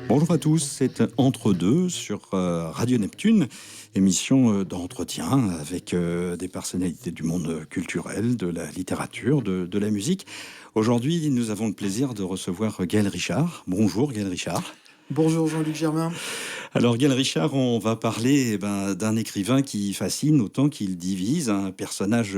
Bonjour à tous, c'est Entre deux sur Radio Neptune, émission d'entretien avec des personnalités du monde culturel, de la littérature, de la musique. Aujourd'hui, nous avons le plaisir de recevoir Gaël Richard. Bonjour Gaël Richard. Bonjour Jean-Luc Germain. Alors Gaël Richard, on va parler d'un écrivain qui fascine autant qu'il divise, un personnage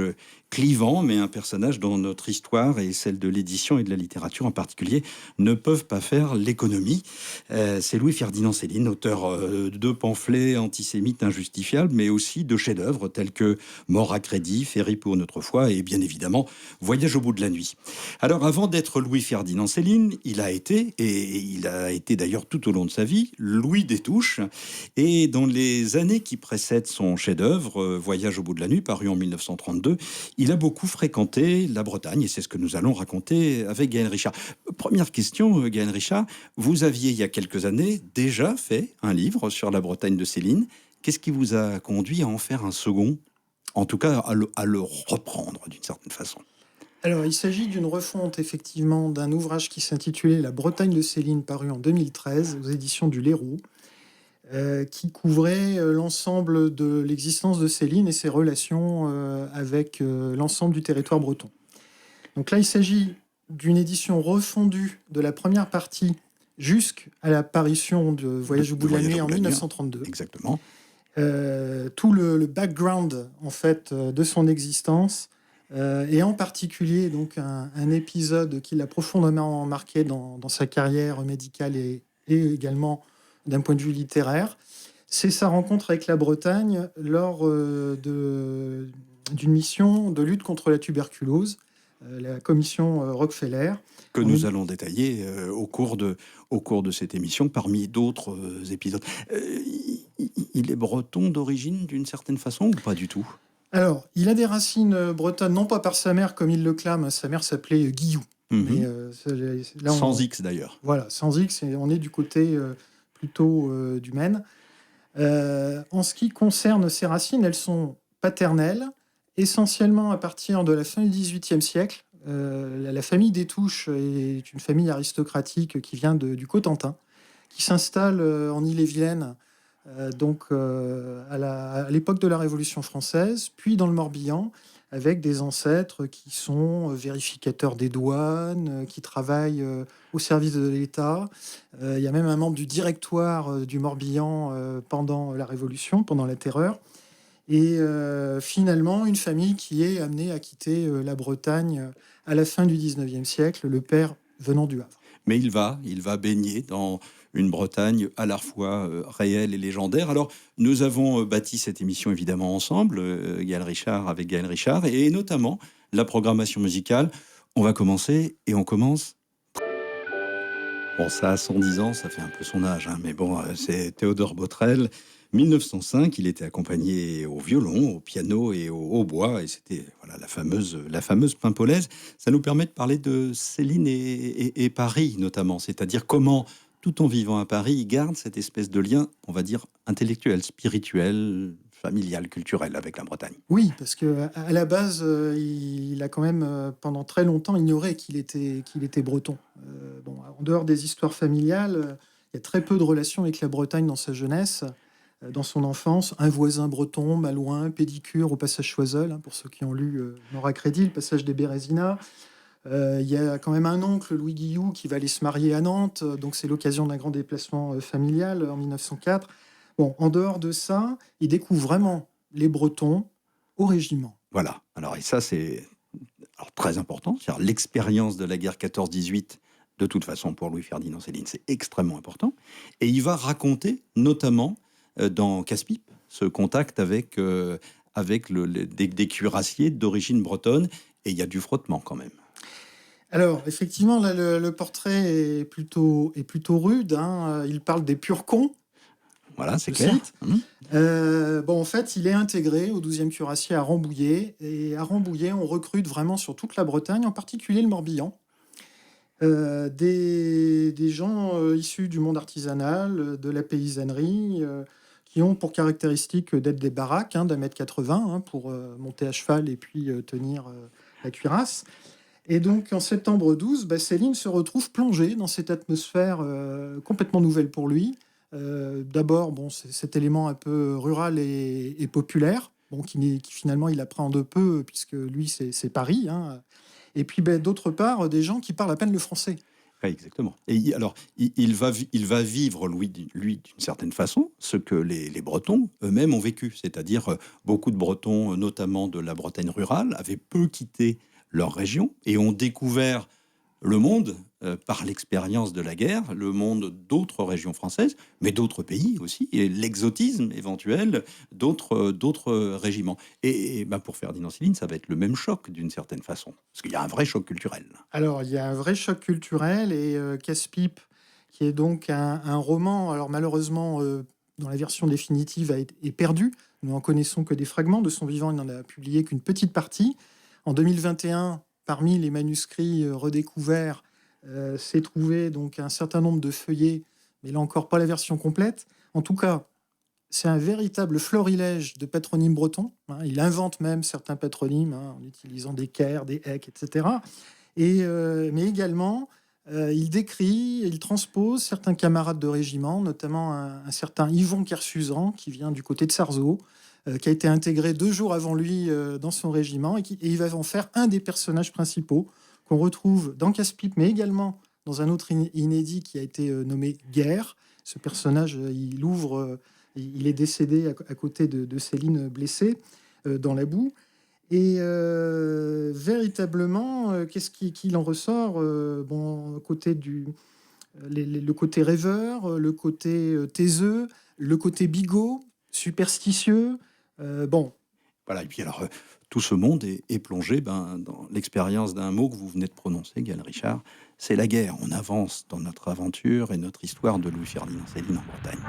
clivant, mais un personnage dont notre histoire et celle de l'édition et de la littérature en particulier ne peuvent pas faire l'économie. C'est Louis-Ferdinand Céline, auteur de pamphlets antisémites injustifiables, mais aussi de chefs-d'œuvre tels que Mort à crédit, Ferry pour notre foi et bien évidemment Voyage au bout de la nuit. Alors avant d'être Louis-Ferdinand Céline, il a été d'ailleurs tout au long de sa vie, Louis Détouche. Et dans les années qui précèdent son chef-d'œuvre, Voyage au bout de la nuit, paru en 1932, il a beaucoup fréquenté la Bretagne, et c'est ce que nous allons raconter avec Gaël Richard. Première question, Gaël Richard, vous aviez il y a quelques années déjà fait un livre sur la Bretagne de Céline. Qu'est-ce qui vous a conduit à en faire un second, en tout cas à le reprendre d'une certaine façon? Alors, il s'agit d'une refonte, effectivement, d'un ouvrage qui s'intitulait La Bretagne de Céline, paru en 2013 aux éditions du Leroux, qui couvrait l'ensemble de l'existence de Céline et ses relations avec l'ensemble du territoire breton. Donc là, il s'agit d'une édition refondue de la première partie jusqu'à l'apparition de Voyage au bout de la nuit en 1932. Exactement. Tout le background, en fait, de son existence, et en particulier donc un épisode qui l'a profondément marqué dans sa carrière médicale et également d'un point de vue littéraire. C'est sa rencontre avec la Bretagne lors d'une mission de lutte contre la tuberculose, la commission Rockefeller. Que nous allons détailler au cours de cette émission, parmi d'autres épisodes. Il est breton d'origine d'une certaine façon ou pas du tout? Alors, il a des racines bretonnes, non pas par sa mère comme il le clame, sa mère s'appelait Guillou. Mais, là, sans X d'ailleurs. Voilà, sans X, et on est du côté plutôt du Maine. En ce qui concerne ses racines, elles sont paternelles, essentiellement à partir de la fin du XVIIIe siècle. La famille Détouche est une famille aristocratique qui vient du Cotentin, qui s'installe en Ille-et-Vilaine, à l'époque de la Révolution française, puis dans le Morbihan, avec des ancêtres qui sont vérificateurs des douanes, qui travaillent au service de l'État. Il y a même un membre du directoire du Morbihan pendant la Révolution, pendant la Terreur. Et finalement, une famille qui est amenée à quitter la Bretagne à la fin du 19e siècle, le père venant du Havre. Mais il va baigner dans une Bretagne à la fois réelle et légendaire. Alors, nous avons bâti cette émission évidemment ensemble, Gaël Richard avec Gaël Richard, et notamment la programmation musicale. On va commencer, et on commence... Bon, ça a 110 ans, ça fait un peu son âge, hein, mais bon, c'est Théodore Botrel. 1905, il était accompagné au violon, au piano et au hautbois, et c'était voilà, la fameuse Pimpolaise. Ça nous permet de parler de Céline et Paris, notamment, c'est-à-dire comment, tout en vivant à Paris, il garde cette espèce de lien, on va dire, intellectuel, spirituel, familial, culturel avec la Bretagne. Oui, parce qu'à la base, il a quand même, pendant très longtemps, ignoré qu'il était breton. En dehors des histoires familiales, il y a très peu de relations avec la Bretagne dans sa jeunesse. Dans son enfance, un voisin breton, Malouin, pédicure au passage Choiseul, pour ceux qui ont lu Mort à crédit, le passage des Bérézinas. Il y a quand même un oncle, Louis Guillou, qui va aller se marier à Nantes, donc c'est l'occasion d'un grand déplacement familial en 1904. Bon, en dehors de ça, il découvre vraiment les Bretons au régiment. Voilà, alors et ça c'est très important, c'est-à-dire l'expérience de la guerre 14-18, de toute façon pour Louis-Ferdinand Céline, c'est extrêmement important. Et il va raconter notamment dans Casse-Pipe, ce contact avec des cuirassiers d'origine bretonne, et il y a du frottement quand même. Alors, effectivement, là, le portrait est plutôt rude. Il parle des purs cons. Voilà, c'est clair. En fait, il est intégré au 12e cuirassier à Rambouillet. Et à Rambouillet, on recrute vraiment sur toute la Bretagne, en particulier le Morbihan. Des gens issus du monde artisanal, de la paysannerie, qui ont pour caractéristique d'être des baraques d'1,80 m pour monter à cheval et puis tenir la cuirasse. Et donc en septembre 12, Céline se retrouve plongée dans cette atmosphère complètement nouvelle pour lui. D'abord, bon, c'est cet élément un peu rural et populaire, bon, qui finalement il appréhende peu, puisque lui c'est Paris, hein. Et puis d'autre part, des gens qui parlent à peine le français. Ouais, exactement. Et alors, il va vivre, lui, d'une certaine façon, ce que les Bretons eux-mêmes ont vécu. C'est-à-dire, beaucoup de Bretons, notamment de la Bretagne rurale, avaient peu quitté leur région et ont découvert le monde par l'expérience de la guerre, le monde d'autres régions françaises, mais d'autres pays aussi, et l'exotisme éventuel d'autres régiments. Et pour Ferdinand Céline, ça va être le même choc d'une certaine façon, parce qu'il y a un vrai choc culturel. Alors, il y a un vrai choc culturel et Casse-Pipe, qui est donc un roman, alors malheureusement, dans la version définitive, est perdu. Nous n'en connaissons que des fragments. De son vivant, il n'en a publié qu'une petite partie. En 2021, parmi les manuscrits redécouverts, s'est trouvé donc un certain nombre de feuillets, mais là encore pas la version complète. En tout cas, c'est un véritable florilège de patronymes bretons, hein. Il invente même certains patronymes, hein, en utilisant des Caire, des Hec, etc. Mais également, il décrit, il transpose certains camarades de régiment, notamment un certain Yvon Kersuzan, qui vient du côté de Sarzeau, qui a été intégré 2 jours avant lui dans son régiment, et il va en faire un des personnages principaux qu'on retrouve dans Casse-Pipe, mais également dans un autre inédit qui a été nommé Guerre. Ce personnage, il est décédé à côté de Céline, blessée dans la boue. Et véritablement, qu'il en ressort? Bon, le côté rêveur, le côté taiseux, le côté bigot, superstitieux. Bon, Voilà, et puis alors, tout ce monde est plongé dans l'expérience d'un mot que vous venez de prononcer, Gaël Richard, c'est la guerre. On avance dans notre aventure et notre histoire de Louis-Ferdinand Céline en Bretagne.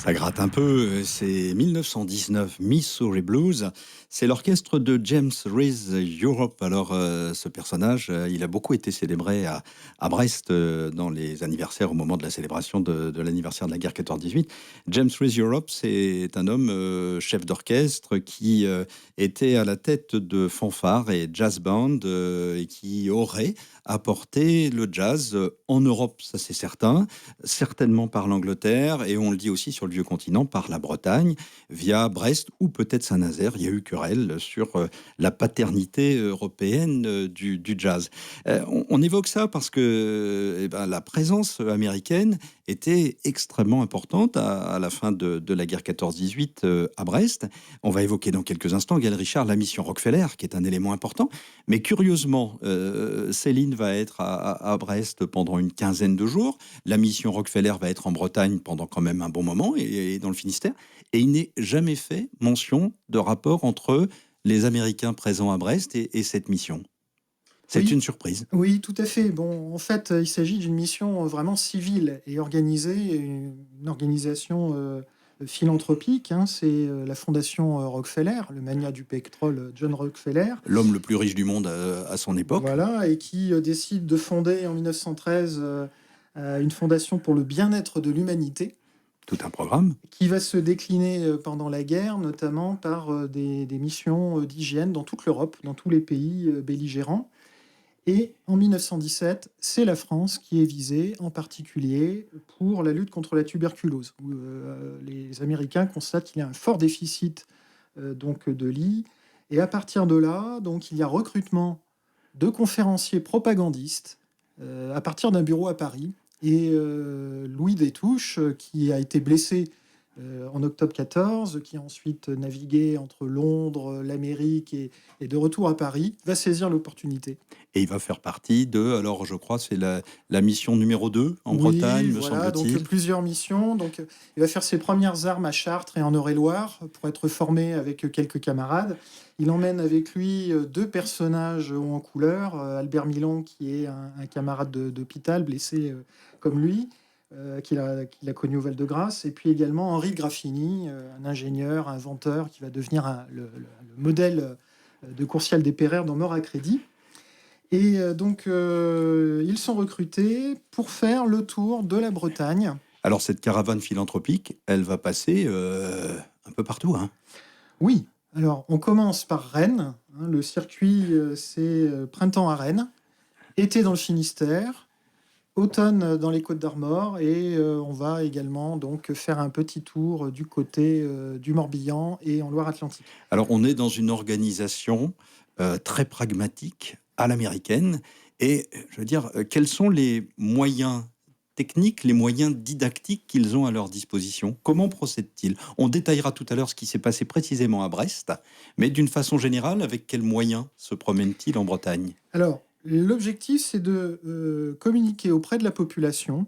Ça gratte un peu, c'est 1919, Missouri Blues. C'est l'orchestre de James Reese Europe. Alors, ce personnage, il a beaucoup été célébré à Brest dans les anniversaires, au moment de la célébration de l'anniversaire de la guerre 14-18. James Reese Europe, c'est un homme chef d'orchestre qui était à la tête de fanfare et jazz band et qui aurait apporté le jazz en Europe, ça c'est certain, certainement par l'Angleterre, et on le dit aussi sur le vieux continent, par la Bretagne, via Brest ou peut-être Saint-Nazaire. Il y a eu querelle sur la paternité européenne du jazz. On évoque ça parce que la présence américaine était extrêmement importante à la fin de la guerre 14-18 à Brest. On va évoquer dans quelques instants, Gaël Richard, la mission Rockefeller, qui est un élément important. Mais curieusement, Céline va être à Brest pendant une quinzaine de jours. La mission Rockefeller va être en Bretagne pendant quand même un bon moment et dans le Finistère. Et il n'est jamais fait mention de rapport entre les Américains présents à Brest et cette mission. C'est Oui, une surprise. oui, tout à fait. Bon, en fait, il s'agit d'une mission vraiment civile et organisée, une organisation philanthropique, hein. C'est la fondation Rockefeller, le magnat du pétrole John Rockefeller, L'homme le plus riche du monde à son époque. voilà, et qui décide de fonder en 1913 une fondation pour le bien-être de l'humanité, Tout un programme. qui va se décliner pendant la guerre, notamment par des missions d'hygiène dans toute l'Europe, dans tous les pays belligérants. Et en 1917, c'est la France qui est visée, en particulier pour la lutte contre la tuberculose, où les Américains constatent qu'il y a un fort déficit donc de lits. Et à partir de là, donc, il y a recrutement de conférenciers propagandistes à partir d'un bureau à Paris. Et Louis Détouche, qui a été blessé en octobre 14, qui a ensuite navigué entre Londres, l'Amérique et de retour à Paris, va saisir l'opportunité. Et il va faire partie de, alors je crois, c'est la mission numéro 2 en Oui, Bretagne, me voilà, donc semble-t-il. plusieurs missions. Donc, il va faire ses premières armes à Chartres et en Eure-et-Loire pour être formé avec quelques camarades. Il emmène avec lui deux personnages hauts en couleur, Albert Milon, qui est un camarade d'hôpital blessé comme lui, qu'il a connu au Val-de-Grâce, et puis également Henri Graffini, un ingénieur, un inventeur qui va devenir le modèle de Courcial des Pereire dans Mort à crédit. Et donc, ils sont recrutés pour faire le tour de la Bretagne. Alors cette caravane philanthropique, elle va passer un peu partout, hein. Oui, alors on commence par Rennes, hein. Le circuit, c'est printemps à Rennes, été dans le Finistère, automne dans les Côtes-d'Armor, et on va également donc faire un petit tour du côté du Morbihan et en Loire-Atlantique. Alors on est dans une organisation très pragmatique à l'américaine. Et je veux dire, quels sont les moyens techniques, les moyens didactiques qu'ils ont à leur disposition? Comment procèdent-ils? On détaillera tout à l'heure ce qui s'est passé précisément à Brest, mais d'une façon générale, avec quels moyens se promènent-ils en Bretagne? Alors, l'objectif, c'est de communiquer auprès de la population,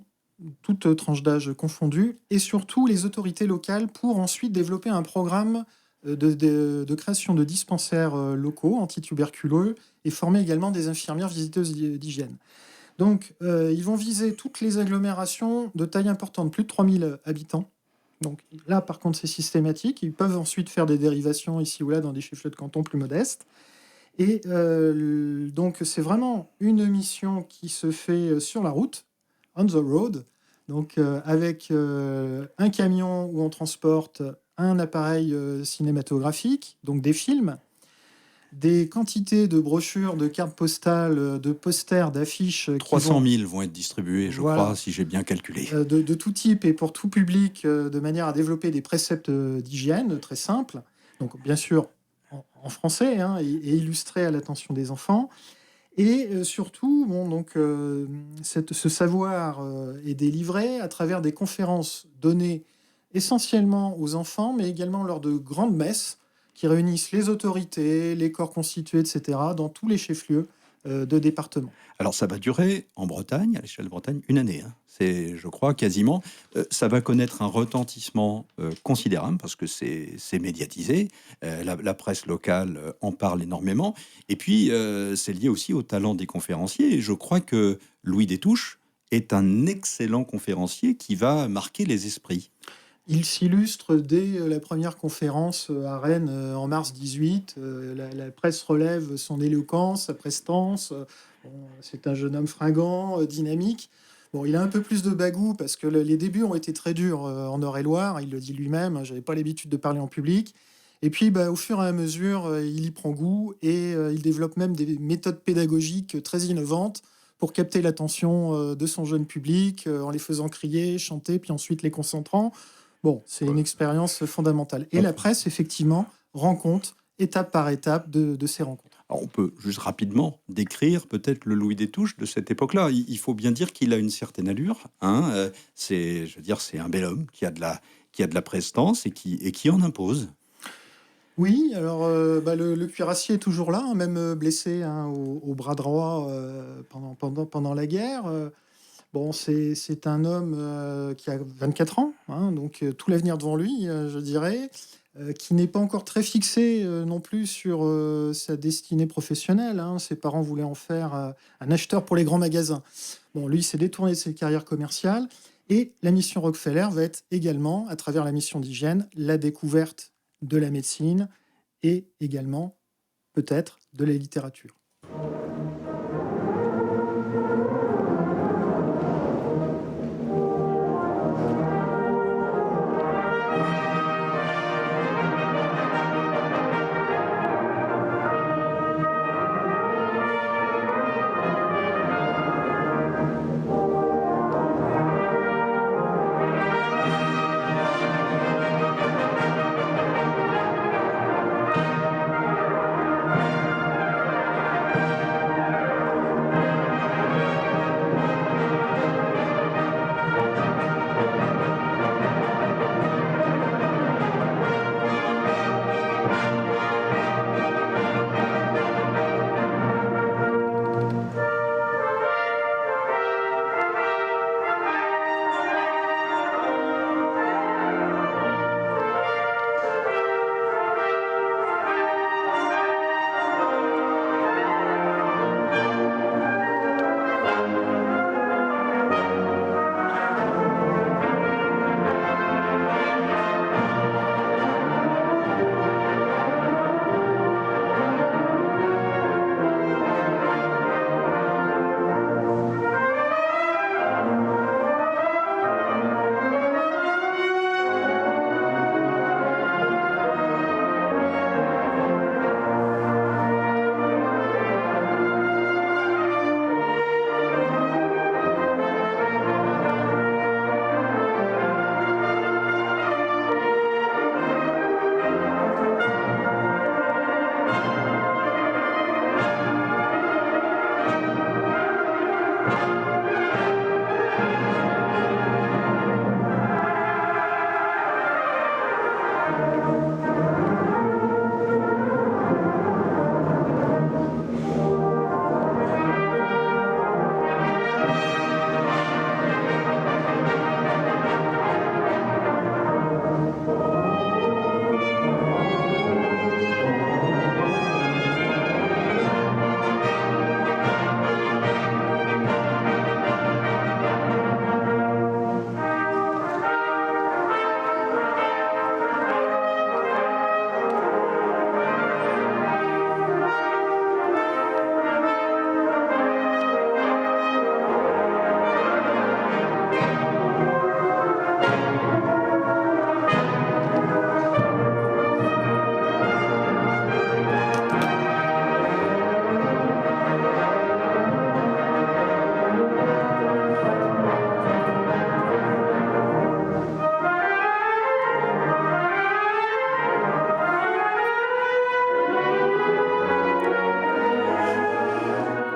toutes tranches d'âge confondues, et surtout les autorités locales pour ensuite développer un programme de création de dispensaires locaux antituberculeux et former également des infirmières visiteuses d'hygiène. Donc, ils vont viser toutes les agglomérations de taille importante, plus de 3000 habitants. Donc là, par contre, c'est systématique. Ils peuvent ensuite faire des dérivations ici ou là dans des chefs-lieux de canton plus modestes. Et donc, c'est vraiment une mission qui se fait sur la route, on the road, donc avec un camion où on transporte un appareil cinématographique, donc des films, des quantités de brochures, de cartes postales, de posters, d'affiches qui 300 vont 000 vont être distribués, je voilà, crois, si j'ai bien calculé. de tout type et pour tout public, de manière à développer des préceptes d'hygiène très simples. Donc, bien sûr, en français, hein, et illustrés à l'attention des enfants. Et surtout, bon, donc, ce savoir est délivré à travers des conférences données essentiellement aux enfants, mais également lors de grandes messes qui réunissent les autorités, les corps constitués, etc., dans tous les chefs-lieux de département. Alors ça va durer en Bretagne, à l'échelle de Bretagne, une année, hein. C'est, je crois, quasiment. Ça va connaître un retentissement considérable parce que c'est médiatisé. La presse locale en parle énormément. Et puis, c'est lié aussi au talent des conférenciers. Et je crois que Louis Détouche est un excellent conférencier qui va marquer les esprits. Il s'illustre dès la première conférence à Rennes en mars 18. La presse relève son éloquence, sa prestance. Bon, c'est un jeune homme fringant, dynamique. Bon, il a un peu plus de bagou parce que les débuts ont été très durs en Eure-et-Loire. Il le dit lui-même. J'avais pas l'habitude de parler en public. Et puis, au fur et à mesure, il y prend goût et il développe même des méthodes pédagogiques très innovantes pour capter l'attention de son jeune public en les faisant crier, chanter, puis ensuite les concentrant. Bon, c'est une expérience fondamentale. Et la presse, effectivement, rend compte, étape par étape, de ces rencontres. Alors, on peut juste rapidement décrire peut-être le Louis Destouches de cette époque-là. Il faut bien dire qu'il a une certaine allure. Hein. Je veux dire, c'est un bel homme qui a de la prestance et qui en impose. Oui, alors le cuirassier est toujours là, hein, même blessé hein, au bras droit pendant la guerre. Bon, c'est un homme qui a 24 ans, hein, donc tout l'avenir devant lui, je dirais, qui n'est pas encore très fixé non plus sur sa destinée professionnelle. Hein. Ses parents voulaient en faire un acheteur pour les grands magasins. Bon, lui, il s'est détourné de ses carrières commerciales. Et la mission Rockefeller va être également, à travers la mission d'hygiène, la découverte de la médecine et également, peut-être, de la littérature.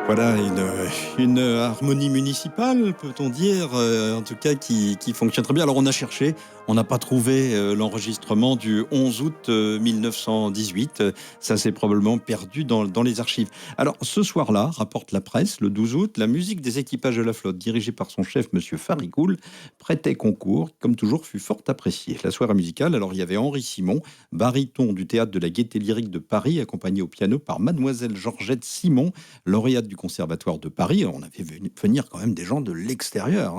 Voilà une harmonie municipale, peut-on dire, en tout cas qui fonctionne très bien. Alors on a cherché, on n'a pas trouvé l'enregistrement du 11 août 1918. Ça s'est probablement perdu dans les archives. Alors ce soir-là, rapporte la presse, le 12 août, la musique des équipages de la flotte, dirigée par son chef, Monsieur Faricool, prêtait concours, comme toujours, fut fort appréciée. La soirée musicale, alors il y avait Henri Simon, baryton du théâtre de la Gaîté Lyrique de Paris, accompagné au piano par Mademoiselle Georgette Simon, lauréate du du Conservatoire de Paris. On avait vu venir quand même des gens de l'extérieur.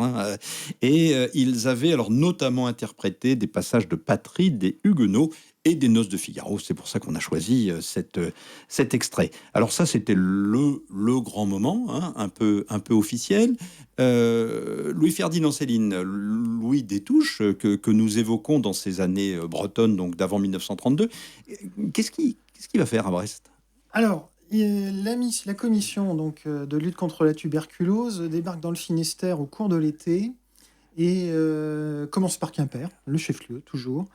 Et ils avaient alors notamment interprété des passages de Patrie, des Huguenots et des Noces de Figaro. C'est pour ça qu'on a choisi cet extrait. Alors ça, c'était le grand moment, un peu officiel. Louis-Ferdinand Céline, Louis Destouches, que nous évoquons dans ces années bretonnes, donc d'avant 1932. Qu'est-ce qu'il va faire à Brest? Alors, la commission donc, de lutte contre la tuberculose débarque dans le Finistère au cours de l'été et commence par Quimper, le chef-lieu, toujours.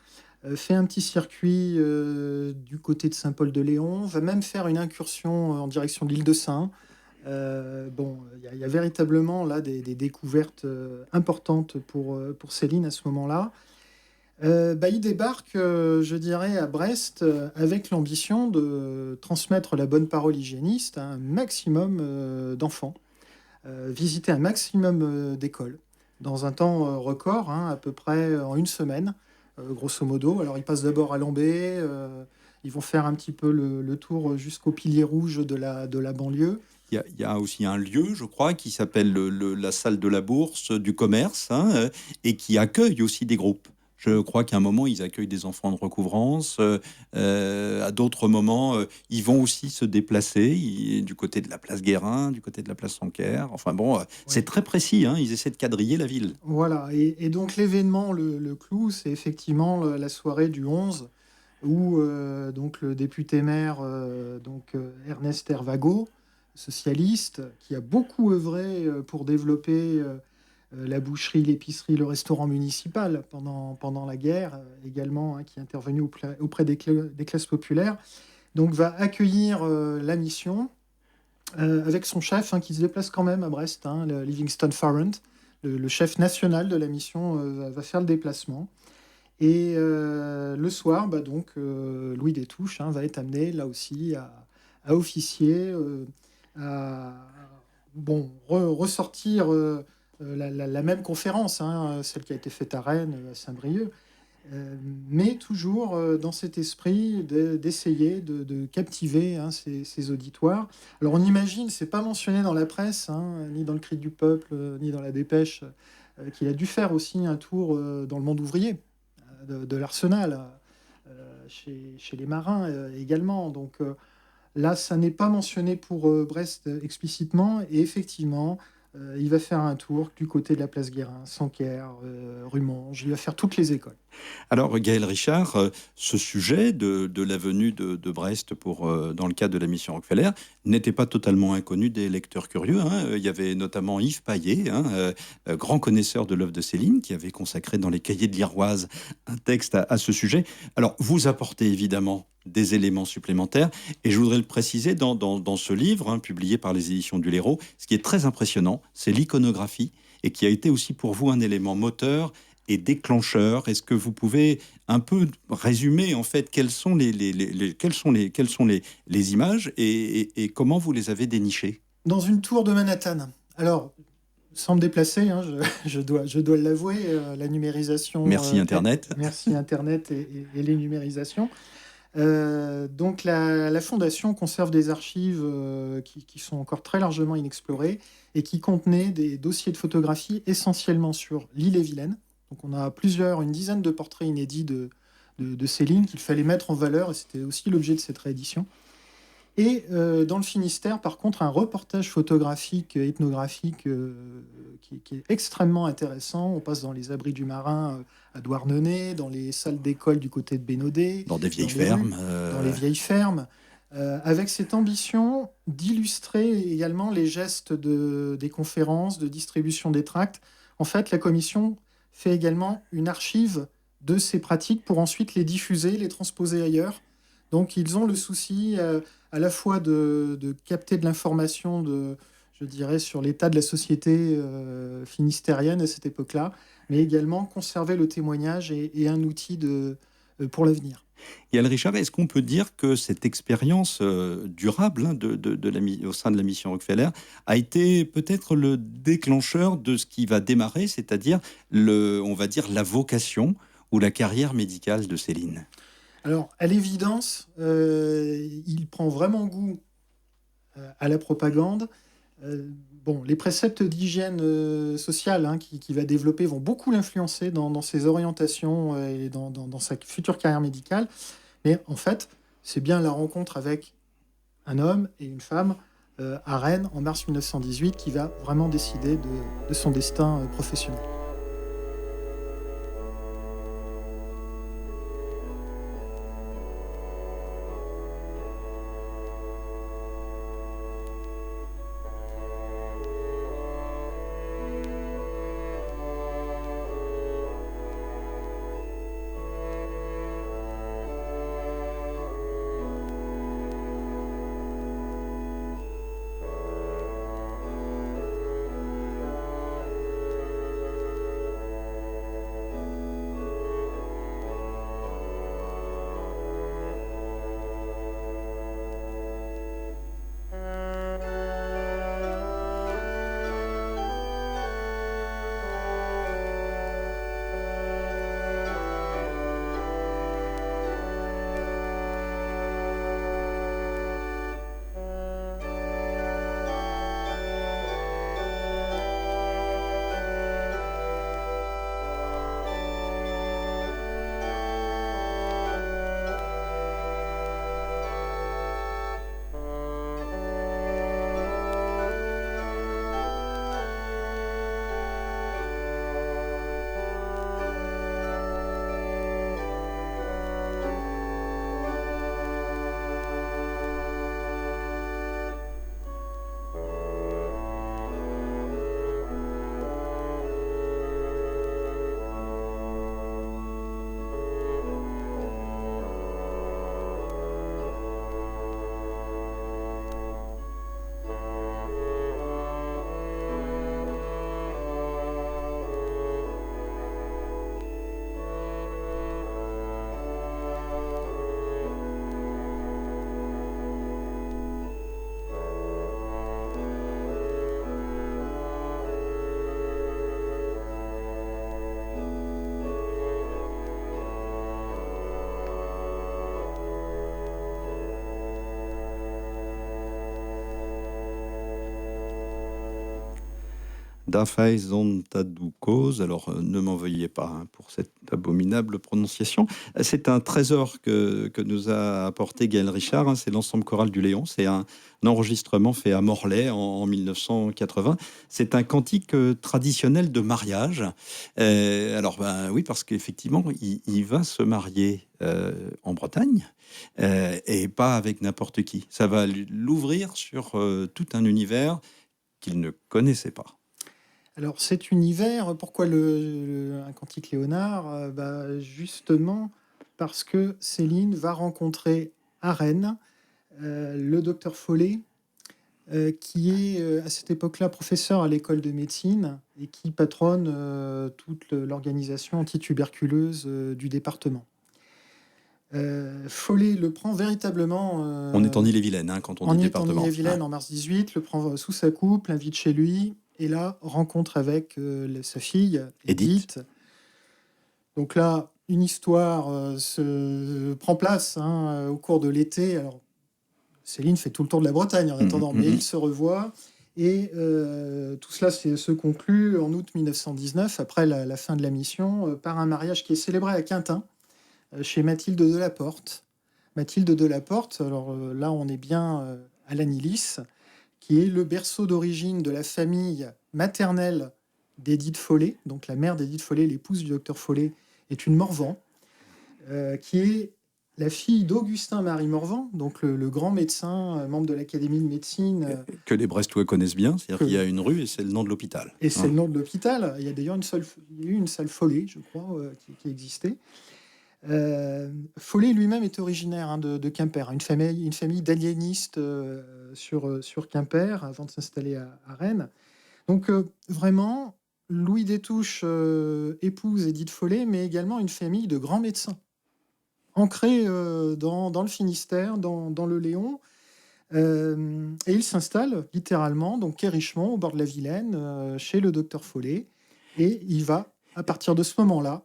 Fait un petit circuit du côté de Saint-Paul-de-Léon, va même faire une incursion en direction de l'île de Saint. Bon, il y a véritablement là des découvertes importantes pour Céline à ce moment-là. Il débarque, je dirais, à Brest avec l'ambition de transmettre la bonne parole hygiéniste à un maximum d'enfants, visiter un maximum d'écoles dans un temps record, à peu près en une semaine, grosso modo. Alors ils passent d'abord à Lambé, ils vont faire un petit peu le tour jusqu'au Pilier Rouge de la banlieue. Il y a aussi un lieu, je crois, qui s'appelle la salle de la Bourse du commerce, et qui accueille aussi des groupes. Je crois qu'à un moment, ils accueillent des enfants de recouvrance. À d'autres moments, ils vont aussi se déplacer du côté de la place Guérin, du côté de la place Sanquer. Enfin bon, c'est très précis. Ils essaient de quadriller la ville. Voilà. Et donc l'événement, le clou, c'est effectivement la soirée du 11 où donc le député maire Ernest Hervago, socialiste, qui a beaucoup œuvré pour développer la boucherie, l'épicerie, le restaurant municipal pendant la guerre, également, qui est intervenu auprès des classes populaires, donc va accueillir la mission avec son chef, qui se déplace quand même à Brest, le Livingston Farrant, le chef national de la mission, va faire le déplacement. Et le soir, Louis Destouches va être amené là aussi à officier, à ressortir la même conférence, celle qui a été faite à Rennes, à Saint-Brieuc, mais toujours dans cet esprit d'essayer de captiver ces auditoires. Alors on imagine, c'est pas mentionné dans la presse, ni dans le Cri du Peuple, ni dans la Dépêche, qu'il a dû faire aussi un tour dans le monde ouvrier, de l'Arsenal, chez les marins également. Donc là, ça n'est pas mentionné pour Brest explicitement, et effectivement, il va faire un tour du côté de la place Guérin, Sanquer, Rumonge, il va faire toutes les écoles. Alors, Gaël Richard, ce sujet de la venue de Brest dans le cadre de la mission Rockefeller n'était pas totalement inconnu des lecteurs curieux. Il y avait notamment Yves Paillet, grand connaisseur de l'œuvre de Céline, qui avait consacré dans les Cahiers de l'Iroise un texte à ce sujet. Alors, vous apportez évidemment des éléments supplémentaires, et je voudrais le préciser dans ce livre, publié par les éditions du Léraud. Ce qui est très impressionnant, c'est l'iconographie, et qui a été aussi pour vous un élément moteur et déclencheur. Est-ce que vous pouvez un peu résumer en fait quelles sont les images et comment vous les avez dénichées? Dans une tour de Manhattan. Alors, sans me déplacer, je dois l'avouer, la numérisation. Merci Internet. Merci Internet et les numérisations. Donc la Fondation conserve des archives qui sont encore très largement inexplorées et qui contenaient des dossiers de photographie essentiellement sur l'Ille-et-Vilaine. Donc on a une dizaine de portraits inédits de Céline qu'il fallait mettre en valeur, et c'était aussi l'objet de cette réédition. Et dans le Finistère, par contre, un reportage photographique, ethnographique qui est extrêmement intéressant. On passe dans les abris du marin à Douarnenez, dans les salles d'école du côté de Bénodet. Dans des vieilles fermes. Dans les vieilles fermes. Avec cette ambition d'illustrer également les gestes des conférences, de distribution des tracts. En fait, la commission fait également une archive de ces pratiques pour ensuite les diffuser, les transposer ailleurs. Donc, ils ont le souci à la fois de capter de l'information, je dirais, sur l'état de la société finistérienne à cette époque-là, mais également conserver le témoignage et un outil pour l'avenir. Yael Richard, est-ce qu'on peut dire que cette expérience durable au sein de la mission Rockefeller a été peut-être le déclencheur de ce qui va démarrer, c'est-à-dire, on va dire, la vocation ou la carrière médicale de Céline? Alors, à l'évidence, il prend vraiment goût à la propagande Euh, bon, les préceptes d'hygiène sociale qu'il va développer vont beaucoup l'influencer dans ses orientations et dans sa future carrière médicale. Mais en fait, c'est bien la rencontre avec un homme et une femme à Rennes en mars 1918 qui va vraiment décider de son destin professionnel. Da faison cause. Alors, ne m'en veuillez pas pour cette abominable prononciation. C'est un trésor que nous a apporté Gaël Richard. C'est l'ensemble choral du Léon. C'est un enregistrement fait à Morlaix en 1980. C'est un cantique traditionnel de mariage. Alors, oui, parce qu'effectivement, il va se marier en Bretagne. Et pas avec n'importe qui. Ça va l'ouvrir sur tout un univers qu'il ne connaissait pas. Alors cet univers, pourquoi un cantique Léonard justement parce que Céline va rencontrer à Rennes le docteur Follet, qui est à cette époque-là professeur à l'école de médecine et qui patronne toute l'organisation antituberculeuse du département. Follet le prend véritablement... On est en Ille-et-Vilaine quand on dit département. En Ille-et-Vilaine en mars 18, le prend sous sa coupe, l'invite chez lui, et là, rencontre avec sa fille, Edith. Donc là, une histoire se prend place au cours de l'été. Alors, Céline fait tout le tour de la Bretagne en attendant, mais ils se revoient. Et tout cela se conclut en août 1919, après la fin de la mission, par un mariage qui est célébré à Quintin, chez Mathilde de la Porte. Mathilde de la Porte, alors là, on est bien à l'Anilis, qui est le berceau d'origine de la famille maternelle d'Édith Follet. Donc la mère d'Édith Follet, l'épouse du docteur Follet, est une Morvan, qui est la fille d'Augustin-Marie Morvan, donc le grand médecin, membre de l'Académie de médecine. Que les Brestois connaissent bien, c'est-à-dire qu'il y a une rue et c'est le nom de l'hôpital. Et c'est le nom de l'hôpital. Il y a d'ailleurs une salle Follet, je crois, qui existait. Follet lui-même est originaire de Quimper, une famille d'aliénistes sur Quimper avant de s'installer à Rennes. Donc vraiment, Louis Détouche épouse Édith Follet, mais également une famille de grands médecins, ancrés dans le Finistère, dans le Léon. Et il s'installe littéralement, donc quai Richemont, au bord de la Vilaine, chez le docteur Follet. Et il va, à partir de ce moment-là,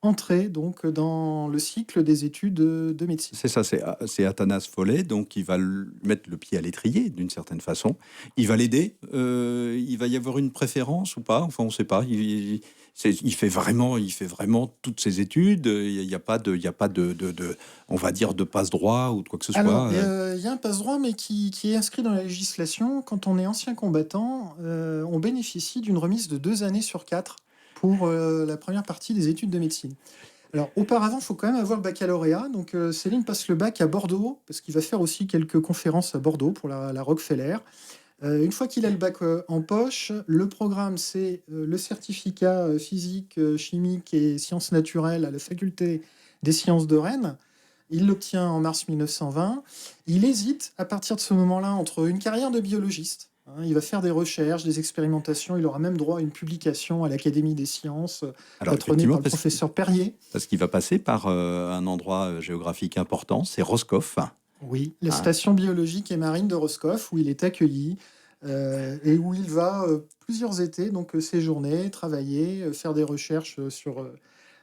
entrer donc dans le cycle des études de médecine. C'est ça, c'est Athanas Follet, donc il va mettre le pied à l'étrier d'une certaine façon. Il va l'aider. Il va y avoir une préférence ou pas? Enfin, on ne sait pas. Il fait vraiment toutes ses études. Il n'y a pas on va dire, de passe-droit ou de quoi que ce soit. Alors, il y a un passe-droit, mais qui est inscrit dans la législation. Quand on est ancien combattant, on bénéficie d'une remise de 2 années sur 4 pour la première partie des études de médecine. Alors, auparavant, il faut quand même avoir le baccalauréat. Donc, Céline passe le bac à Bordeaux, parce qu'il va faire aussi quelques conférences à Bordeaux pour la Rockefeller. Une fois qu'il a le bac en poche, le programme, c'est le certificat physique, chimique et sciences naturelles à la faculté des sciences de Rennes. Il l'obtient en mars 1920. Il hésite à partir de ce moment-là entre une carrière de biologiste. Il va faire des recherches, des expérimentations. Il aura même droit à une publication à l'Académie des sciences, patronnée par le professeur Perrier. Parce qu'il va passer par un endroit géographique important, c'est Roscoff. Oui, la station biologique et marine de Roscoff, où il est accueilli et où il va plusieurs étés donc séjourner, travailler, faire des recherches sur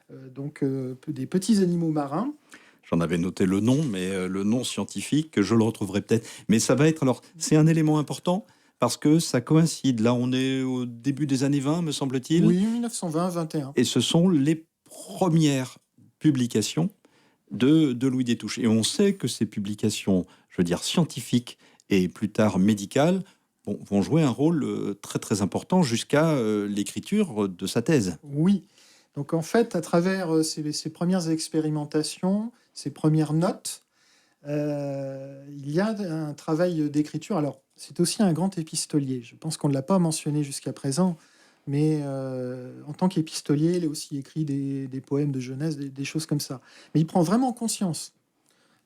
des petits animaux marins. J'en avais noté le nom, mais le nom scientifique, je le retrouverai peut-être. Mais ça va être... Alors, c'est un élément important parce que ça coïncide. Là, on est au début des années 20, me semble-t-il. Oui, 1920-21. Et ce sont les premières publications de Louis Destouches. Et on sait que ces publications, je veux dire, scientifiques et plus tard médicales, vont jouer un rôle très très important jusqu'à l'écriture de sa thèse. Oui. Donc en fait, à travers ces premières expérimentations, ces premières notes, il y a un travail d'écriture. Alors, c'est aussi un grand épistolier. Je pense qu'on ne l'a pas mentionné jusqu'à présent, mais en tant qu'épistolier, il a aussi écrit des poèmes de jeunesse, des choses comme ça. Mais il prend vraiment conscience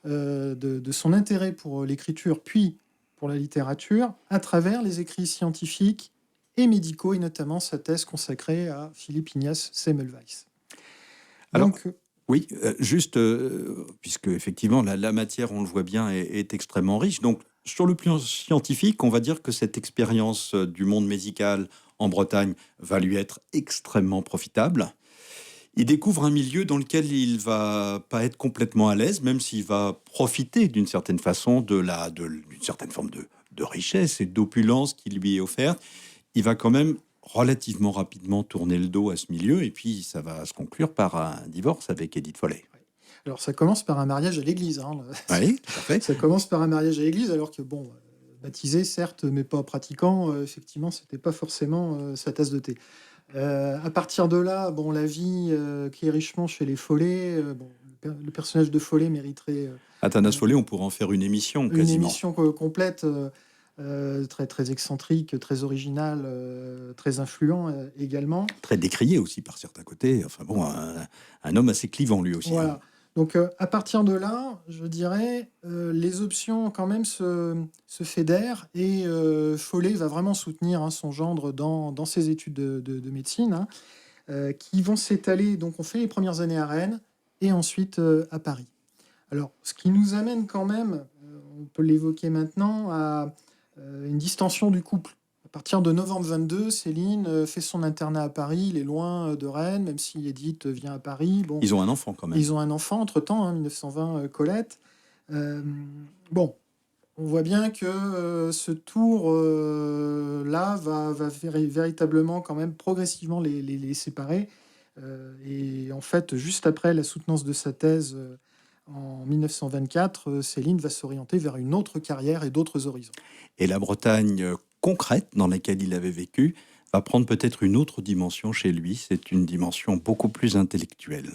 de son intérêt pour l'écriture, puis pour la littérature, à travers les écrits scientifiques et médicaux, et notamment sa thèse consacrée à Philipp Ignaz Semmelweis. Alors, Donc, oui, juste, puisque effectivement la matière, on le voit bien, est extrêmement riche. Donc, sur le plan scientifique, on va dire que cette expérience du monde médical en Bretagne va lui être extrêmement profitable. Il découvre un milieu dans lequel il va pas être complètement à l'aise, même s'il va profiter d'une certaine façon d'une certaine forme de richesse et d'opulence qui lui est offerte. Il va quand même relativement rapidement tourner le dos à ce milieu, et puis ça va se conclure par un divorce avec Édith Follet. alors ça commence par un mariage à l'église. Oui, tout à fait. Ça commence par un mariage à l'église, alors que baptisé certes, mais pas pratiquant. Effectivement, c'était pas forcément sa tasse de thé. À partir de là, la vie qui est richement chez les Follet. Le personnage de Follet mériterait Athanas Follet, on pourrait en faire une émission quasiment. une émission complète. Très, très excentrique, très original, très influent également. Très décrié aussi par certains côtés. Enfin bon, un homme assez clivant lui aussi. Voilà. Donc à partir de là, je dirais, les options quand même se fédèrent et Follet va vraiment soutenir son gendre dans ses études de médecine, qui vont s'étaler. Donc on fait les premières années à Rennes et ensuite à Paris. Alors ce qui nous amène quand même, on peut l'évoquer maintenant, à une distension du couple. À partir de novembre 22, Céline fait son internat à Paris. Il est loin de Rennes, même si Édith vient à Paris. Ils ont un enfant quand même. Ils ont un enfant entre-temps, 1920, Colette. On voit bien que ce tour-là va véritablement quand même progressivement les séparer. Et en fait, juste après la soutenance de sa thèse en 1924, Céline va s'orienter vers une autre carrière et d'autres horizons. Et la Bretagne concrète dans laquelle il avait vécu va prendre peut-être une autre dimension chez lui. C'est une dimension beaucoup plus intellectuelle.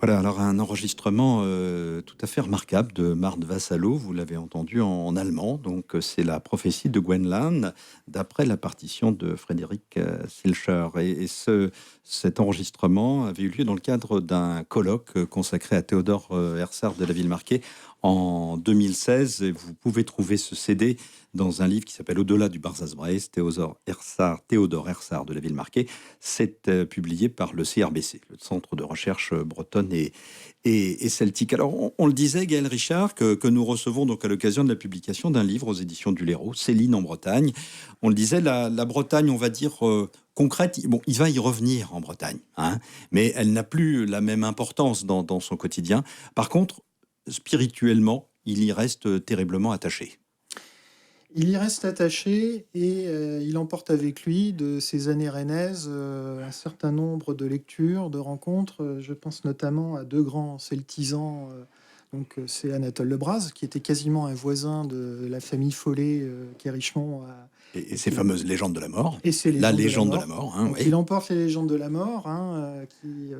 Voilà, alors un enregistrement tout à fait remarquable de Marthe Vassallo, vous l'avez entendu en allemand, donc c'est la prophétie de Gwenlan, d'après la partition de Frédéric Silcher. Cet enregistrement avait eu lieu dans le cadre d'un colloque consacré à Théodore Herzard de la Ville-Marquée en 2016. Et vous pouvez trouver ce CD dans un livre qui s'appelle Au-delà du Barzaz-Breizh, Théodore Herzard de la Ville-Marquée. C'est publié par le CRBC, le Centre de recherche bretonne et celtique. Alors, on le disait, Gaël Richard, que nous recevons donc à l'occasion de la publication d'un livre aux éditions du Léraud, Céline en Bretagne. On le disait, la Bretagne, on va dire concrète, bon, il va y revenir en Bretagne, hein, mais elle n'a plus la même importance dans son quotidien. Par contre, spirituellement, il y reste terriblement attaché. Il y reste attaché et il emporte avec lui de ses années rennaises un certain nombre de lectures, de rencontres. Je pense notamment à deux grands celtisans. C'est Anatole Lebras, qui était quasiment un voisin de la famille Follet, qui est Richemont. Et ces fameuses légendes de la mort. Et ces la légende de la mort. Hein, donc, oui. Il emporte les légendes de la mort, hein, qui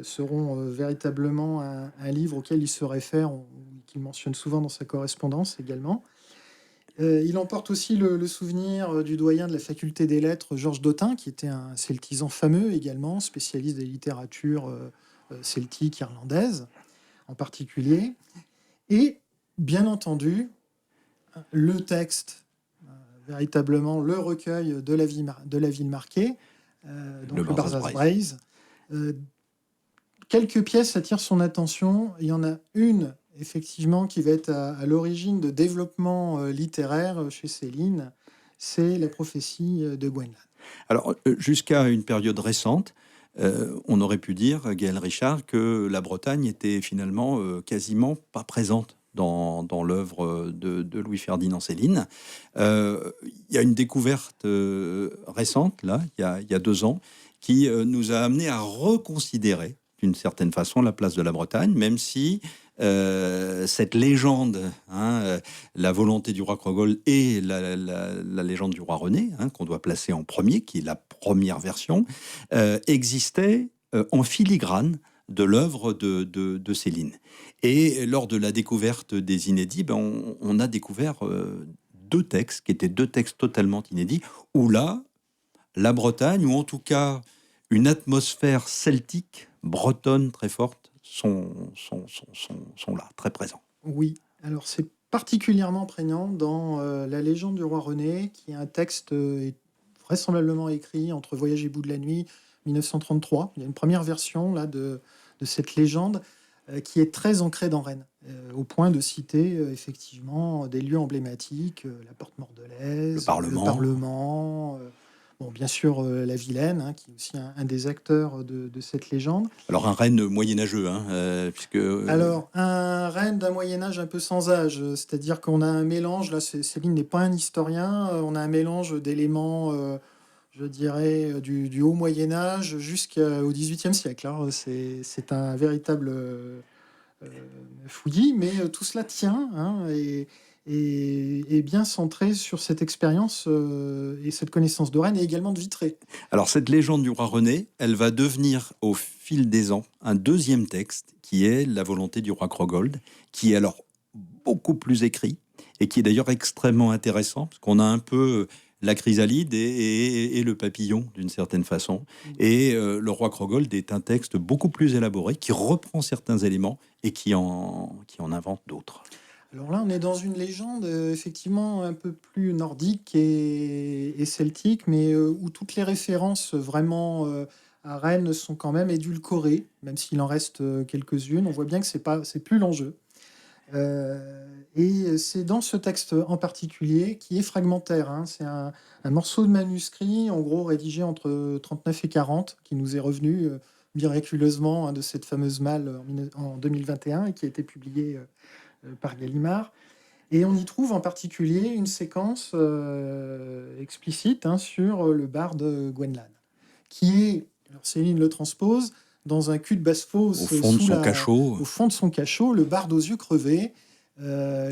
seront véritablement un livre auquel il se réfère, qu'il mentionne souvent dans sa correspondance également. Il emporte aussi le souvenir du doyen de la faculté des lettres, Georges Dautin, qui était un celtisan fameux également, spécialiste des littératures celtiques, irlandaises en particulier. Et bien entendu, le texte, véritablement le recueil de la ville marquée, donc le Barzaz-Breizh. Quelques pièces attirent son attention. Il y en a une effectivement, qui va être à l'origine de développement littéraire chez Céline, c'est la prophétie de Gwenlan. Alors, jusqu'à une période récente, on aurait pu dire, Gaël Richard, que la Bretagne était finalement quasiment pas présente dans l'œuvre de Louis-Ferdinand Céline. Il y a une découverte récente, là, il y a 2 ans, qui nous a amené à reconsidérer d'une certaine façon la place de la Bretagne, même si cette légende, hein, la volonté du roi Crogol et la légende du roi René, hein, qu'on doit placer en premier, qui est la première version, existait en filigrane de l'œuvre de Céline. Et lors de la découverte des inédits, on a découvert 2 textes, qui étaient 2 textes totalement inédits, où là, la Bretagne, ou en tout cas une atmosphère celtique, bretonne très forte, sont là, très présents. Oui, alors c'est particulièrement prégnant dans La légende du roi René, qui est un texte vraisemblablement écrit entre Voyage et bout de la nuit, 1933. Il y a une première version là, de cette légende qui est très ancrée dans Rennes, au point de citer effectivement des lieux emblématiques, la porte Mordelaise, le Parlement. Bon, bien sûr, la Vilaine, hein, qui est aussi un des acteurs de cette légende. Alors, un Rennes moyenâgeux, hein, puisque... Alors, un Rennes d'un Moyen-Âge un peu sans âge, c'est-à-dire qu'on a un mélange, là, Céline n'est pas un historien, on a un mélange d'éléments, je dirais, du haut Moyen-Âge jusqu'au XVIIIe siècle. Hein. C'est un véritable fouillis, mais tout cela tient, hein, et bien centré sur cette expérience et cette connaissance de Rennes et également de Vitré. Alors cette légende du roi René, elle va devenir au fil des ans un 2e texte qui est la volonté du roi Crogold, qui est alors beaucoup plus écrit, et qui est d'ailleurs extrêmement intéressant, parce qu'on a un peu la chrysalide et le papillon, d'une certaine façon. Et Le Roi Krogold est un texte beaucoup plus élaboré, qui reprend certains éléments et qui en invente d'autres. Alors là, on est dans une légende effectivement un peu plus nordique et celtique, mais où toutes les références vraiment à Rennes sont quand même édulcorées, même s'il en reste quelques-unes. On voit bien que c'est plus l'enjeu. Et c'est dans ce texte en particulier qui est fragmentaire, hein. C'est un morceau de manuscrit, en gros rédigé entre 39 et 40, qui nous est revenu miraculeusement, hein, de cette fameuse malle en 2021 et qui a été publié par Gallimard. Et on y trouve en particulier une séquence explicite, hein, sur le barde Gwenllan, qui est, alors Céline le transpose, dans un cul de basse-fosse Au fond de son cachot. au fond de son cachot, le barde aux yeux crevés,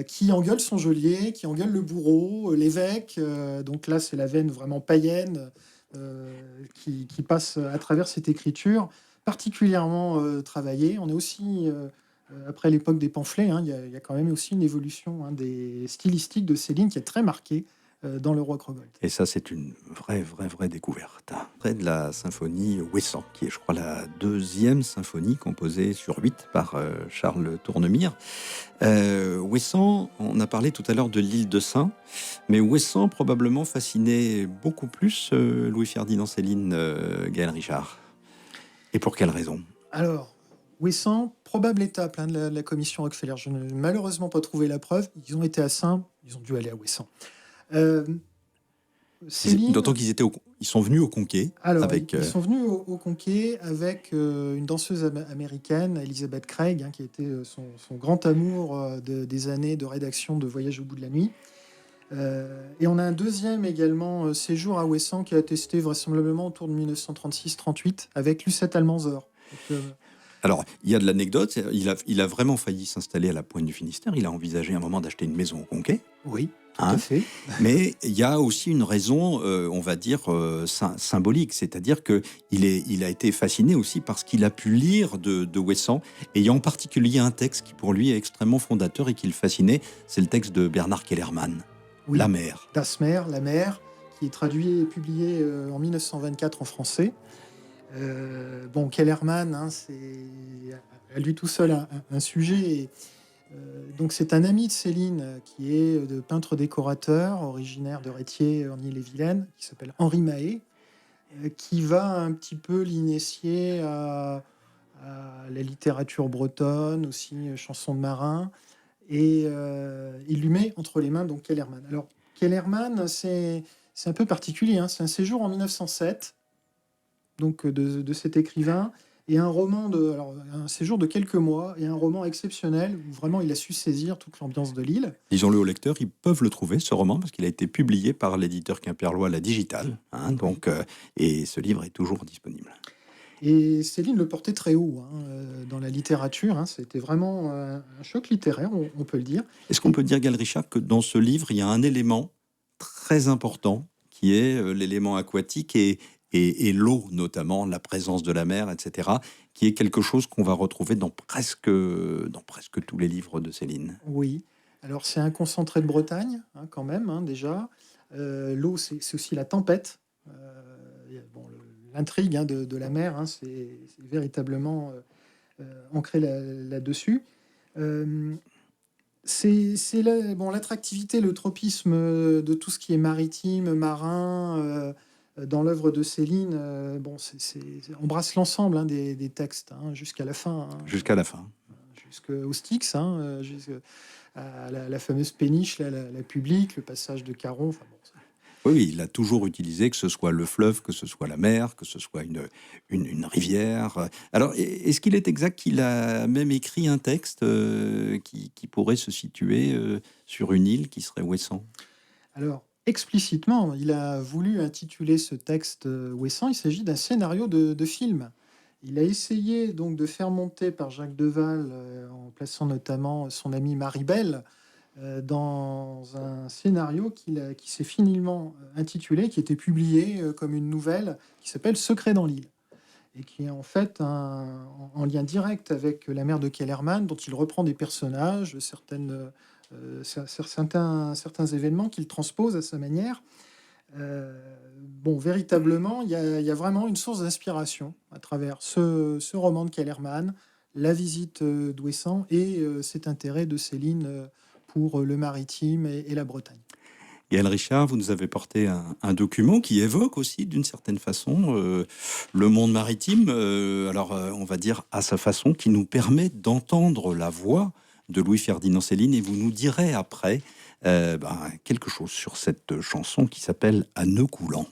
qui engueule son geôlier, qui engueule le bourreau, l'évêque. Donc là, c'est la veine vraiment païenne qui passe à travers cette écriture particulièrement travaillée. On est aussi, après l'époque des pamphlets, hein, il y a quand même aussi une évolution, hein, des stylistiques de Céline qui est très marquée dans Le Roi Krogold. Et ça, c'est une vraie découverte. Près de la symphonie Ouessant, qui est, je crois, la deuxième symphonie composée sur 8 par Charles Tournemire. Ouessant, on a parlé tout à l'heure de l'île de Sein, mais Ouessant probablement fascinait beaucoup plus Louis-Ferdinand Céline, Gaël Richard. Et pour quelle raison? Alors, Ouessant, probable étape, hein, de la commission Rockefeller. Je n'ai malheureusement pas trouvé la preuve. Ils ont été à Saint, ils ont dû aller à Ouessant. Céline, D'autant qu'ils ils sont venus au Conquet. alors, avec, ils sont venus au Conquet avec une danseuse américaine, Elizabeth Craig, hein, qui était son grand amour des années de rédaction de Voyage au bout de la nuit. Et on a un deuxième également séjour à Ouessant qui a attesté vraisemblablement autour de 1936-38 avec Lucette Almanzor. Donc, Alors, il y a de l'anecdote. Il a vraiment failli s'installer à la Pointe du Finistère. Il a envisagé un moment d'acheter une maison au Conquet. oui, tout à fait. Mais il y a aussi une raison, on va dire, symbolique. C'est-à-dire qu'il a été fasciné aussi par ce qu'il a pu lire de Ouessant. Et il y a en particulier un texte qui, pour lui, est extrêmement fondateur et qui le fascinait. C'est le texte de Bernard Kellermann, Oui. La mer. Das Meer, La mer, qui est traduit et publié en 1924 en français. Bon, Kellermann, hein, c'est à lui tout seul un sujet. Et, donc c'est un ami de Céline qui est de peintre décorateur, originaire de Rétier en Ille-et-Vilaine, qui s'appelle Henri Mahé, qui va un petit peu l'initier à la littérature bretonne, aussi chansons de marin, et il lui met entre les mains donc Kellermann. Alors Kellermann, c'est un peu particulier, hein, c'est un séjour en 1907 donc de cet écrivain, et un séjour de quelques mois, et un roman exceptionnel où vraiment il a su saisir toute l'ambiance de l'île. Disons-le aux lecteurs, ils peuvent le trouver, ce roman, parce qu'il a été publié par l'éditeur quimpérois La Digitale. Donc, et ce livre est toujours disponible. Et Céline le portait très haut, hein, dans la littérature, hein. C'était vraiment un choc littéraire, on peut le dire. Est-ce qu'on peut dire, Gaël Richard, que dans ce livre, il y a un élément très important qui est l'élément aquatique et l'eau, notamment la présence de la mer, etc., qui est quelque chose qu'on va retrouver dans presque tous les livres de Céline. Oui, alors c'est un concentré de Bretagne, hein, quand même, hein, déjà. L'eau, c'est aussi la tempête. Bon, l'intrigue, hein, de la mer, hein, c'est véritablement ancré là-dessus. C'est l'attractivité, le tropisme de tout ce qui est maritime, marin, dans l'œuvre de Céline. Embrasse l'ensemble, hein, des textes, hein, jusqu'à la fin. Hein, Jusqu'à la fin. jusqu'au Styx, hein, jusqu'à la fameuse péniche, la publique, le passage de Caron. Enfin, bon, Oui, il a toujours utilisé, que ce soit le fleuve, que ce soit la mer, que ce soit une rivière. Alors, est-ce qu'il est exact qu'il a même écrit un texte qui pourrait se situer sur une île qui serait Ouessant? alors, explicitement, il a voulu intituler ce texte Ouessant. Il s'agit d'un scénario de film. Il a essayé donc de faire monter par Jacques Deval, en plaçant notamment son amie Marie-Belle, dans un scénario qui s'est finalement intitulé, qui était publié comme une nouvelle, qui s'appelle Secret dans l'île, et qui est en fait en lien direct avec La mer de Kellermann, dont il reprend des personnages, certaines certains événements qu'il transpose à sa manière. Bon, véritablement, il y a vraiment une source d'inspiration à travers ce roman de Kellerman, la visite d'Ouessant et cet intérêt de Céline pour le maritime et la Bretagne. Gaël Richard, vous nous avez porté un document qui évoque aussi, d'une certaine façon, le monde maritime, on va dire à sa façon, qui nous permet d'entendre la voix de Louis-Ferdinand Céline, et vous nous direz après quelque chose sur cette chanson qui s'appelle « À nœud coulant ».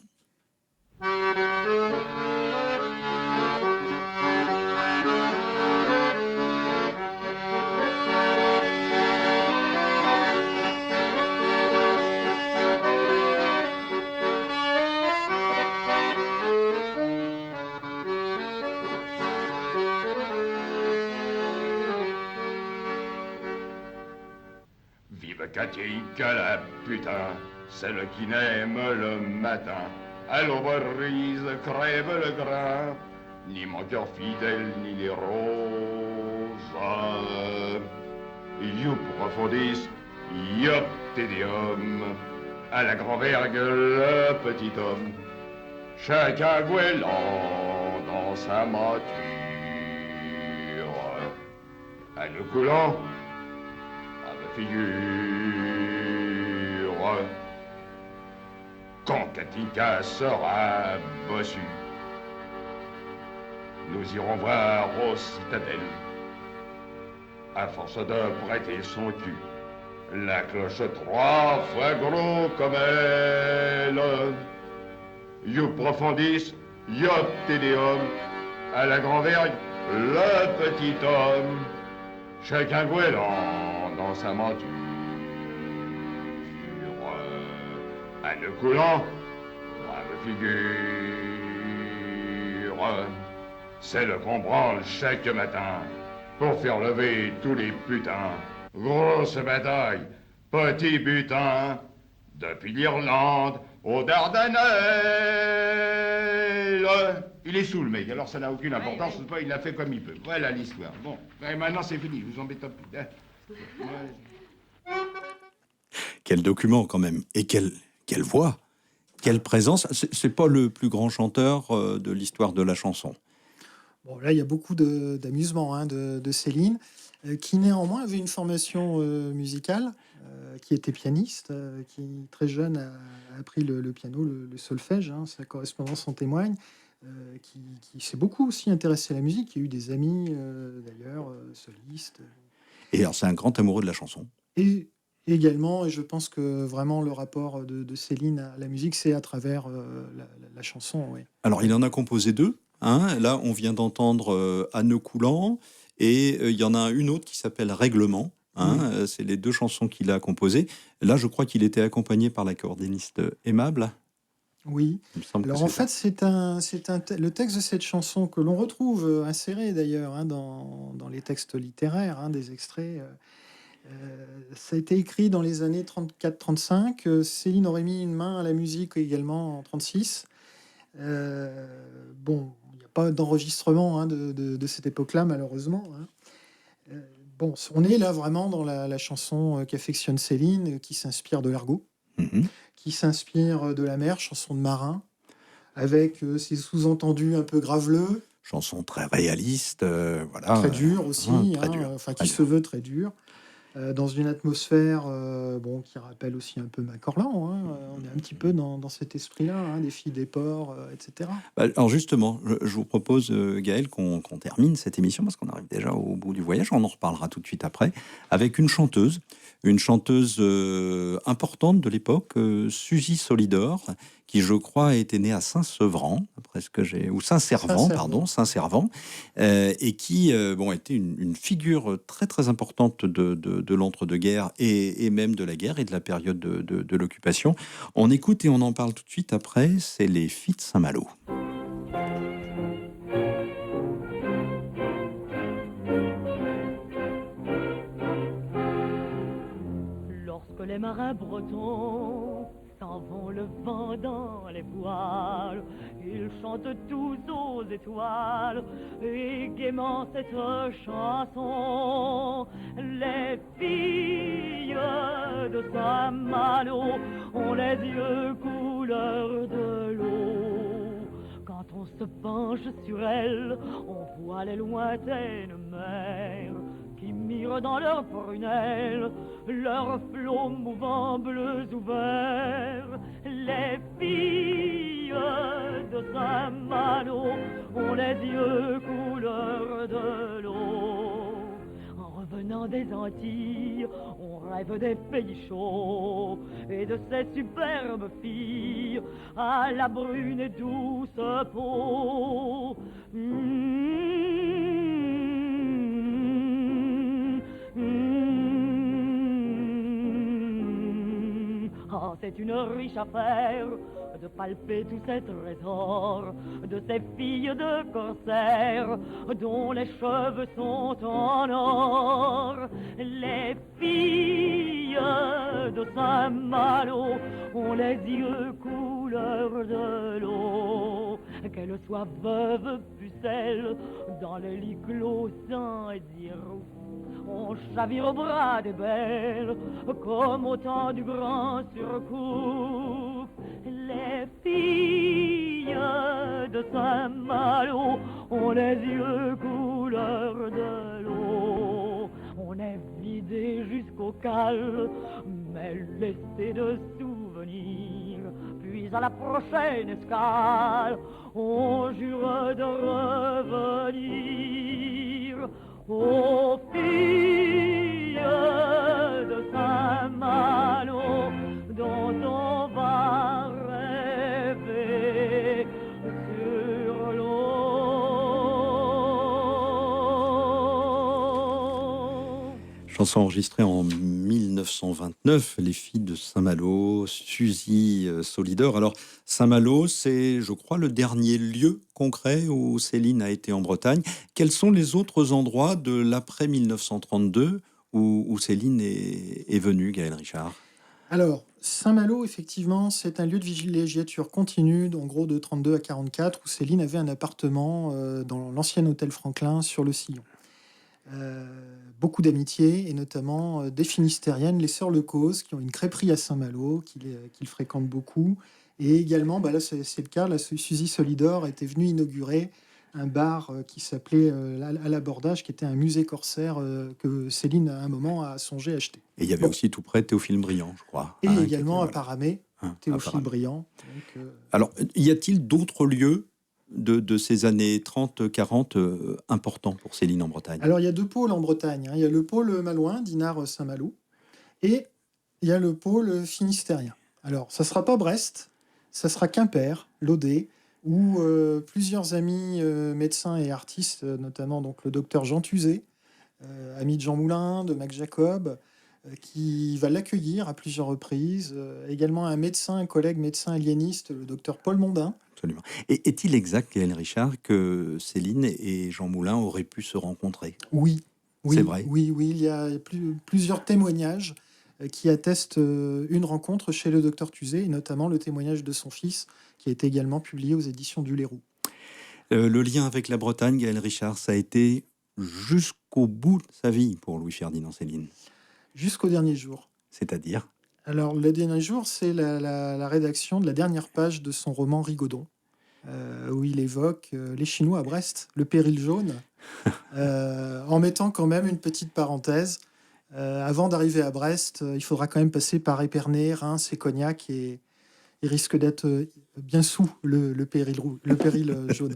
Vive Katinka la putain, celle qui n'aime le matin. À l'aube-brise crève le grain, ni mon cœur fidèle, ni les roses. You profondis, iop tédéum, à la grand-vergue le petit homme, chacun gouelant dans sa mâture. À nous coulant, figure. Quand Katinka sera bossue, nous irons voir aux citadelles, à force de prêter son cul, la cloche 3 fois gros comme elle. You profondis, iop tédéum, à la grand-vergue, le petit homme, chacun gouelant dans sa monture. À nœud coulant, brave figure, celle qu'on branle chaque matin pour faire lever tous les putains. Grosse bataille, petit butin, depuis l'Irlande aux Dardanelles. Il est sous le mec, alors ça n'a aucune importance, il l'a fait comme il peut. Voilà l'histoire. Bon, et maintenant c'est fini, je vous embête plus. Quel document quand même, et quelle voix, quelle présence. C'est pas le plus grand chanteur de l'histoire de la chanson. Bon, là, il y a beaucoup d'amusement de Céline, qui néanmoins avait une formation musicale, qui était pianiste, qui très jeune a appris le piano, le solfège, sa correspondance en témoigne, qui s'est beaucoup aussi intéressé à la musique, qui a eu des amis d'ailleurs, solistes. Et alors, c'est un grand amoureux de la chanson. Et également, et je pense que vraiment le rapport de Céline à la musique, c'est à travers la chanson. Oui. Alors, il en a composé 2. Là, on vient d'entendre À nœud coulant, et il y en a une autre qui s'appelle Règlement. C'est les 2 chansons qu'il a composées. Là, je crois qu'il était accompagné par l'accordéoniste Aimable. Oui. Alors en fait, le texte de cette chanson que l'on retrouve inséré d'ailleurs dans les textes littéraires, des extraits. Ça a été écrit dans les années 34-35. Céline aurait mis une main à la musique également en 36. Bon, il n'y a pas d'enregistrement de cette époque-là, malheureusement. Bon, on est là vraiment dans la chanson qu'affectionne Céline, qui s'inspire de l'argot, qui s'inspire de la mer, chanson de marin, avec ses sous-entendus un peu graveleux. Chanson très réaliste, voilà. Très dure aussi, qui se veut très dure. Dans une atmosphère qui rappelle aussi un peu Macorlan. On est un petit peu dans cet esprit-là, des filles des ports, etc. Alors justement, je vous propose, Gaël, qu'on termine cette émission, parce qu'on arrive déjà au bout du voyage. On en reparlera tout de suite après, avec une chanteuse importante de l'époque, Suzy Solidor, qui, je crois, était née à Saint-Servant, Saint-Servant, et qui était une figure très très importante de l'entre-deux-guerres et même de la guerre et de la période de l'occupation. On écoute et on en parle tout de suite après. C'est les Filles de Saint-Malo. Lorsque les marins bretons s'en vont le vent dans les voiles, ils chantent tous aux étoiles, et gaiement cette chanson, les filles de Saint-Malo ont les yeux couleur de l'eau. Quand on se penche sur elles, on voit les lointaines mers qui mirent dans leurs prunelles leurs flots mouvants bleus ouverts. Les filles de Saint-Malo ont les yeux couleur de l'eau. En revenant des Antilles, on rêve des pays chauds et de ces superbes filles à la brune et douce peau. Oh, c'est une riche affaire de palper tous ces trésors de ces filles de corsaires dont les cheveux sont en or. Les filles de Saint-Malo ont les yeux couleur de l'eau. Qu'elles soient veuves, pucelles, dans les lits clos sans dire on chavire au bras des belles, comme au temps du grand surcoup. Les filles de Saint-Malo ont les yeux couleur de l'eau. On est vidé jusqu'au cal, mais laissé de souvenirs. Puis à la prochaine escale, on jure de revenir. Aux filles de Saint-Malo dont on va rêver sur l'eau. Chanson enregistrée en 1929, Les filles de Saint-Malo, Suzy Solidor. Alors, Saint-Malo, c'est, je crois, le dernier lieu concret où Céline a été en Bretagne. Quels sont les autres endroits de l'après 1932 où Céline est venue, Gaël Richard ? Alors, Saint-Malo, effectivement, c'est un lieu de villégiature continue, en gros de 32 à 44, où Céline avait un appartement dans l'ancien hôtel Franklin sur le Sillon. Beaucoup d'amitié, et notamment des Finistériennes, les Sœurs Lecause, qui ont une crêperie à Saint-Malo, qu'il fréquente beaucoup. Et également, là c'est le cas, la Suzy Solidor était venue inaugurer un bar qui s'appelait à l'Abordage, qui était un musée corsaire que Céline, à un moment, a songé acheter. Et il y avait aussi tout près Théophile Briand, je crois. Et également à Paramé, Théophile Briand. Alors, y a-t-il d'autres lieux de ces années 30-40 importants pour Céline en Bretagne ? Alors, il y a deux pôles en Bretagne. Il y a le pôle malouin, Dinard-Saint-Malo, et il y a le pôle finistérien. Alors, ça ne sera pas Brest, ça sera Quimper, l'Audet, où plusieurs amis médecins et artistes, notamment donc, le docteur Jean Tuzet, ami de Jean Moulin, de Mac Jacob, qui va l'accueillir à plusieurs reprises. Également un médecin, un collègue médecin aliéniste, le docteur Paul Mondin. Absolument. Et est-il exact, Gaël Richard, que Céline et Jean Moulin auraient pu se rencontrer ? Oui, c'est vrai. Oui, il y a plusieurs témoignages qui attestent une rencontre chez le docteur Tuzet, et notamment le témoignage de son fils, qui a été également publié aux éditions du Leroux. Le lien avec la Bretagne, Gaël Richard, ça a été jusqu'au bout de sa vie pour Louis-Ferdinand Céline. Jusqu'au dernier jour. C'est-à-dire ? Alors, le dernier jour, c'est la rédaction de la dernière page de son roman Rigaudon, où il évoque les Chinois à Brest, le péril jaune, en mettant quand même une petite parenthèse. Avant d'arriver à Brest, il faudra quand même passer par Épernay, Reims et Cognac, et il risque d'être bien sous le péril jaune.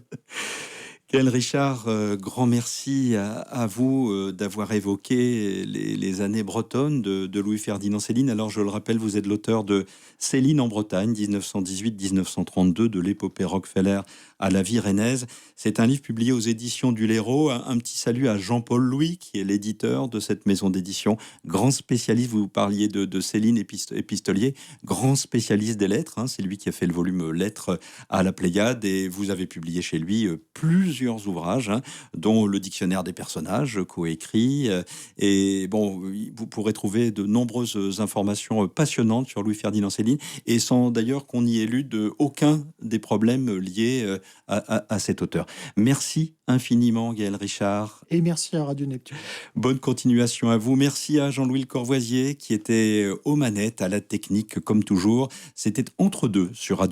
Gaël Richard, grand merci à vous d'avoir évoqué les années bretonnes de Louis-Ferdinand Céline. Alors, je le rappelle, vous êtes l'auteur de Céline en Bretagne, 1918-1932, de l'épopée Rockefeller à la vie rennaise. C'est un livre publié aux éditions du Leroux. Un petit salut à Jean-Paul Louis, qui est l'éditeur de cette maison d'édition, grand spécialiste, vous parliez de Céline Épistolier, grand spécialiste des lettres. C'est lui qui a fait le volume Lettres à la Pléiade, et vous avez publié chez lui plusieurs plusieurs ouvrages, dont le Dictionnaire des personnages, coécrit. Et bon, vous pourrez trouver de nombreuses informations passionnantes sur Louis-Ferdinand Céline, et sans d'ailleurs qu'on y élude aucun des problèmes liés à cet auteur. Merci infiniment, Gaël Richard. Et merci à Radio Neptune. Bonne continuation à vous. Merci à Jean-Louis Le Corvoisier qui était aux manettes, à la technique comme toujours. C'était Entre deux sur Radio Neptune.